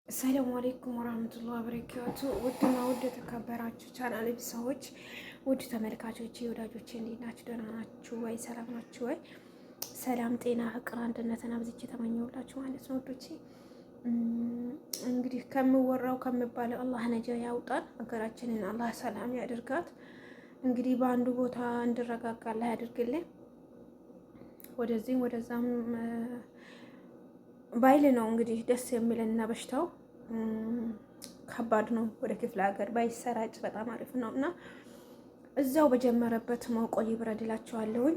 ሰላም አለይኩም ወራህመቱላሂ ወበረካቱ። ውድና ውድ የተከበራችሁ ቻናል ሰዎች፣ ውድ ተመልካቾቼ፣ ወዳጆቼ እንዴት ናችሁ? ደህና ናችሁ ወይ? ሰላም ናችሁ ወይ? ሰላም፣ ጤና፣ ፍቅር፣ አንድነትን አብዝቼ ተመኘሁላችሁ ማለት ነው ውዶቼ። እንግዲህ ከምወራው ከምባለው አላህ ነጃ ያውጣን፣ ሀገራችንን አላህ ሰላም ያድርጋት። እንግዲህ በአንዱ ቦታ እንድረጋጋ አላህ ያድርግልን። ወደዚህም ወደዛም ባይል ነው እንግዲህ ደስ የሚልና በሽታው ከባድ ነው። ወደ ክፍለ ሀገር ባይሰራጭ በጣም አሪፍ ነው እና እዛው በጀመረበት መቆይ ይብረድ እላቸዋለሁኝ።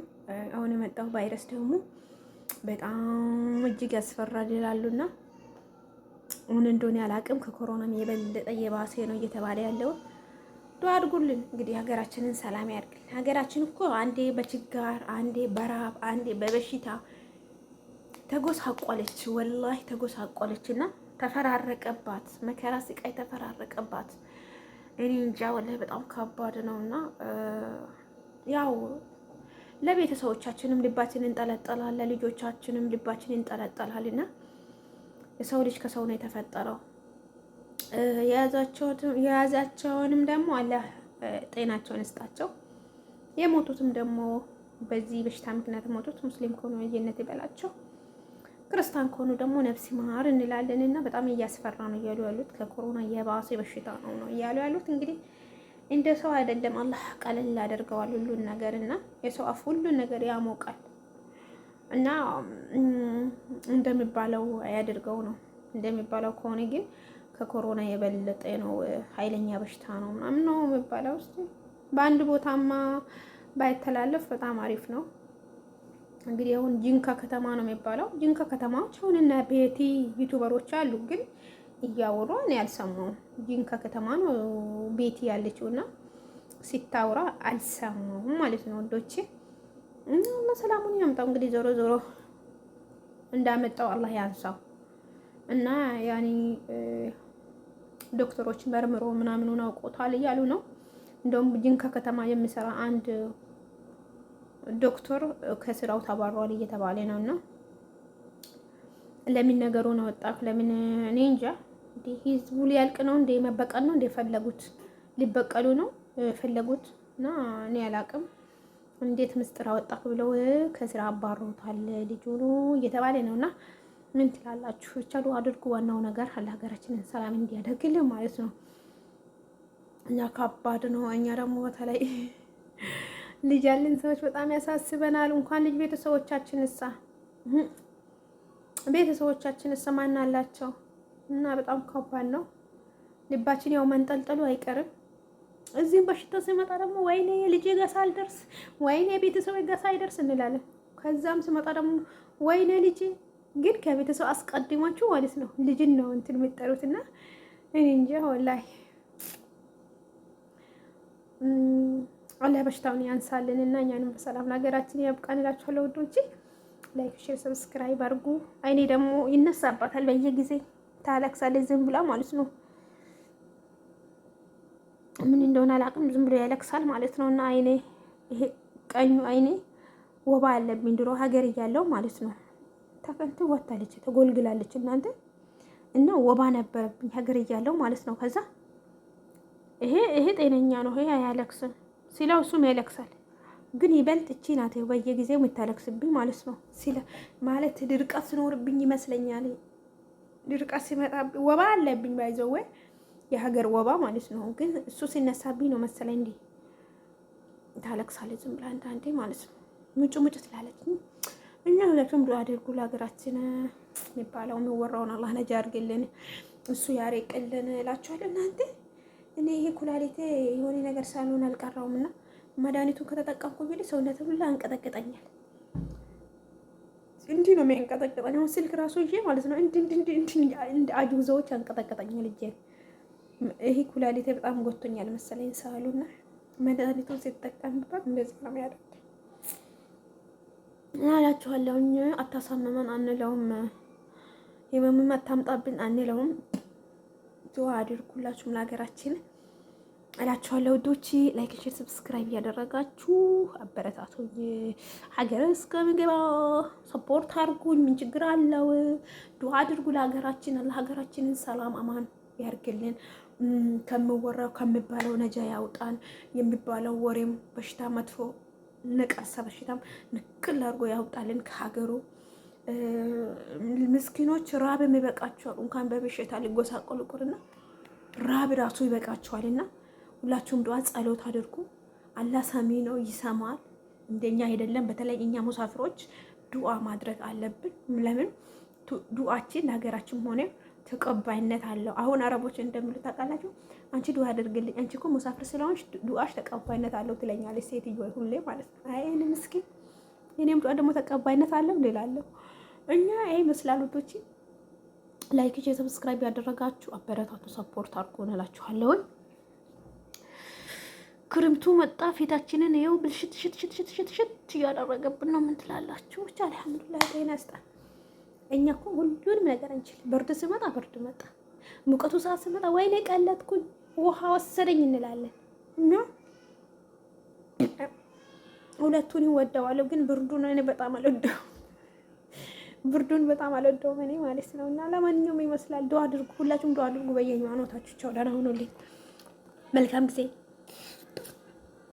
አሁን የመጣው ቫይረስ ደግሞ በጣም እጅግ ያስፈራል ይላሉና አሁን እንደሆነ አላቅም። ከኮሮናም የበለጠ የባሰ ነው እየተባለ ያለው። ዱአ አድርጉልን እንግዲህ ሀገራችንን ሰላም ያድርግልን። ሀገራችን እኮ አንዴ በችጋር አንዴ በራብ አንዴ በበሽታ ተጎሳቆለች፣ ወላሂ ተጎሳቆለች እና ተፈራረቀባት፣ መከራ ስቃይ ተፈራረቀባት። እኔ እንጃ ወላሂ በጣም ከባድ ነው እና ያው ለቤተሰቦቻችንም ልባችን እንጠለጠላል፣ ለልጆቻችንም ልባችን እንጠለጠላል እና የሰው ልጅ ከሰው ነው የተፈጠረው። የያዛቸውንም ደግሞ አላህ ጤናቸውን ይስጣቸው። የሞቱትም ደግሞ በዚህ በሽታ ምክንያት ሞቱት ሙስሊም ከሆኑ የጀነት ይበላቸው፣ ክርስቲያን ከሆኑ ደግሞ ነፍስ ይማር እንላለን እና በጣም እያስፈራ ነው እያሉ ያሉት። ከኮሮና የባሰ በሽታ ነው እያሉ ያሉት። እንግዲህ እንደ ሰው አይደለም፣ አላህ ቀለል ያደርገዋል ሁሉን ነገር እና የሰው አፍ ሁሉን ነገር ያሞቃል እና እንደሚባለው ያደርገው ነው። እንደሚባለው ከሆነ ግን ከኮሮና የበለጠ ነው፣ ኃይለኛ በሽታ ነው ምናምን ነው የሚባለው። ውስጥ በአንድ ቦታማ ባይተላለፍ በጣም አሪፍ ነው። እንግዲህ አሁን ጂንካ ከተማ ነው የሚባለው። ጂንካ ከተማዎች አሁን እና ቤቲ ዩቲዩበሮች አሉ፣ ግን እያወሩ እኔ አልሰማሁም። ጂንካ ከተማ ነው ቤቲ ያለችው እና ሲታወራ አልሰማሁም ማለት ነው ወዶቼ። እና ሰላሙን ያምጣው እንግዲህ ዞሮ ዞሮ እንዳመጣው አላህ ያንሳው እና ያኔ ዶክተሮች መርምሮ ምናምኑን አውቆታል እያሉ ነው። እንደውም ጂንካ ከተማ የሚሰራ አንድ ዶክተር ከስራው ተባሯል እየተባለ ነው እና ለምን ነገሩን አወጣ? ለምን እኔ እንጃ። እንዴ ህዝቡ ሊያልቅ ነው እንዴ? መበቀል ነው እንዴ? ፈለጉት ሊበቀሉ ነው ፈለጉት እና እኔ አላቅም። እንዴት ምስጢር አወጣክ ብለው ከስራ አባሮታል ልጁ ነው እየተባለ ነው እና ምን ትላላችሁ? ብቻ ዱአ አድርጉ። ዋናው ነገር ሀገራችንን ሰላም እንዲያደርግልን ማለት ነው። እኛ ከባድ ነው። እኛ ደግሞ በተለይ ልጅ ያለን ሰዎች በጣም ያሳስበናል። እንኳን ልጅ ቤተሰቦቻችን እሳ ማን አላቸው እና በጣም ከባድ ነው። ልባችን ያው መንጠልጠሉ አይቀርም። እዚህም በሽታ ሲመጣ ደግሞ ወይኔ ልጄ ጋር ሳልደርስ፣ ወይኔ ቤተሰብ ጋር ሳይደርስ እንላለን። ከዛም ሲመጣ ደግሞ ወይኔ ልጄ። ግን ከቤተሰብ አስቀድማችሁ ማለት ነው ልጅን ነው እንትን የምትጠሩትና እኔ እንጃ ወላሂ። አላህ በሽታውን ያንሳልን እና እኛንም በሰላም ለሀገራችን ያብቃን እላችኋለሁ ውዶቼ። ላይክ፣ ሼር፣ ሰብስክራይብ አድርጉ። አይኔ ደግሞ ይነሳባታል በየጊዜ ታለቅሳለች ዝም ብላ ማለት ነው። ምን እንደሆነ አላውቅም፣ ዝም ብሎ ያለቅሳል ማለት ነው እና አይኔ ይሄ ቀኙ አይኔ ወባ አለብኝ ድሮ ሀገር እያለው ማለት ነው። ተፈንት ወጣለች ተጎልግላለች እናንተ እና ወባ ነበረብኝ ሀገር እያለው ማለት ነው። ከዛ ይሄ ጤነኛ ነው ይሄ አያለቅስም ሲለው እሱም ያለቅሳል። ግን ይበልጥ እቺ ናት በየጊዜው የምታለቅስብኝ ማለት ነው። ማለት ድርቀት ሲኖርብኝ ይመስለኛል። ድርቀት ሲመጣብኝ ወባ አለብኝ ባይዘው ወይ የሀገር ወባ ማለት ነው። ግን እሱ ሲነሳብኝ ነው መሰለኝ እንዴ ታለቅሳለች ዝም ብላ አንዳንዴ ማለት ነው። ምጭ ትላለች። እኛ ሁለቱም ዱአ አድርጉ ለሀገራችን የሚባለው የሚወራውን አላህ ነጃ ያርግልን፣ እሱ ያሬቅልን እላችኋለሁ እናንተ። እኔ ይሄ ኩላሊቴ የሆነ ነገር ሳልሆን አልቀረውም እና መድኃኒቱን ከተጠቀምኩ እንግዲህ ሰውነት ሁሉ አንቀጠቅጠኛል። እንዲህ ነው የሚያንቀጠቅጠኝ። አሁን ስልክ ራሱ ይዤ ማለት ነው እንደ አጁዛዎች አንቀጠቅጠኛል እጄ። ይሄ ኩላሊቴ በጣም ጎቶኛል መሰለኝ ሳሉና መድኃኒቱን ሲጠቀምበት እንደዚህ ነው የሚያደርግ አላችኋለሁኝ። አታሳመመን አንለውም፣ የመመም አታምጣብን አንለውም። ዱአ አድርጉላችሁም ለሀገራችን እላችኋለሁ ውዶች። ላይክ፣ ሼር፣ ሰብስክራይብ እያደረጋችሁ አበረታቱኝ። ሀገር እስከምገባ ሰፖርት አድርጉኝ። ምን ችግር አለው? ዱዓ አድርጉ ለሀገራችን። አላህ ሀገራችንን ሰላም አማን ያርግልን። ከምወራው ከሚባለው ነጃ ያውጣን። የሚባለው ወሬም በሽታ መጥፎ ነቀርሳ በሽታም ንቅል አድርጎ ያውጣልን ከሀገሩ። ምስኪኖች ራብ የሚበቃቸዋል። እንኳን በበሽታ ሊጎሳቆሉ ቁርና ራብ ራሱ ይበቃቸዋልና ሁላችሁም ዱዓ ጸሎት አድርጉ። አላህ ሰሚ ነው፣ ይሰማል። እንደኛ አይደለም። በተለይ እኛ ሙሳፍሮች ዱዓ ማድረግ አለብን። ለምን ዱዓችን ለሀገራችን ሆነ ተቀባይነት አለው። አሁን አረቦች እንደሚሉት ታውቃላችሁ፣ አንቺ ዱዓ አድርግልኝ፣ አንቺ እኮ ሙሳፍር ስለሆንሽ ዱዓሽ ተቀባይነት አለው ትለኛለች ሴትዮ ሁሌ ማለት ነው። አይ እኔ ምስኪን የኔም ዱዓ ደግሞ ተቀባይነት አለው እንላለሁ። እኛ ይሄ ይመስላል ውዶች። ላይክ፣ ሼር፣ ሰብስክራይብ ያደረጋችሁ አበረታቱ፣ ሰፖርት አድርጉ እንላችኋለሁ። ክርምቱ መጣ፣ ፊታችንን ይኸው ብልሽት ሽት እያደረገብን ነው። ምን ትላላችሁ? ብቻ አልሐምዱሊላህ ጤና ይስጠን። እኛ እኮ ሁሉንም ነገር እንችል። ብርድ ሲመጣ ብርድ መጣ፣ ሙቀቱ ሰዓት ሲመጣ ወይኔ ቀለጥኩኝ ውሃ ወሰደኝ እንላለን። እና ሁለቱን ይወደዋለሁ፣ ግን ብርዱን እኔ በጣም አልወደውም። ብርዱን በጣም አልወደውም እኔ ማለት ነው። እና ለማንኛውም ይመስላል ዱዓ አድርጉ፣ ሁላችሁም ዱዓ አድርጉ በየሃይማኖታችሁ። ቻው፣ ደህና ሁኑልኝ። መልካም ጊዜ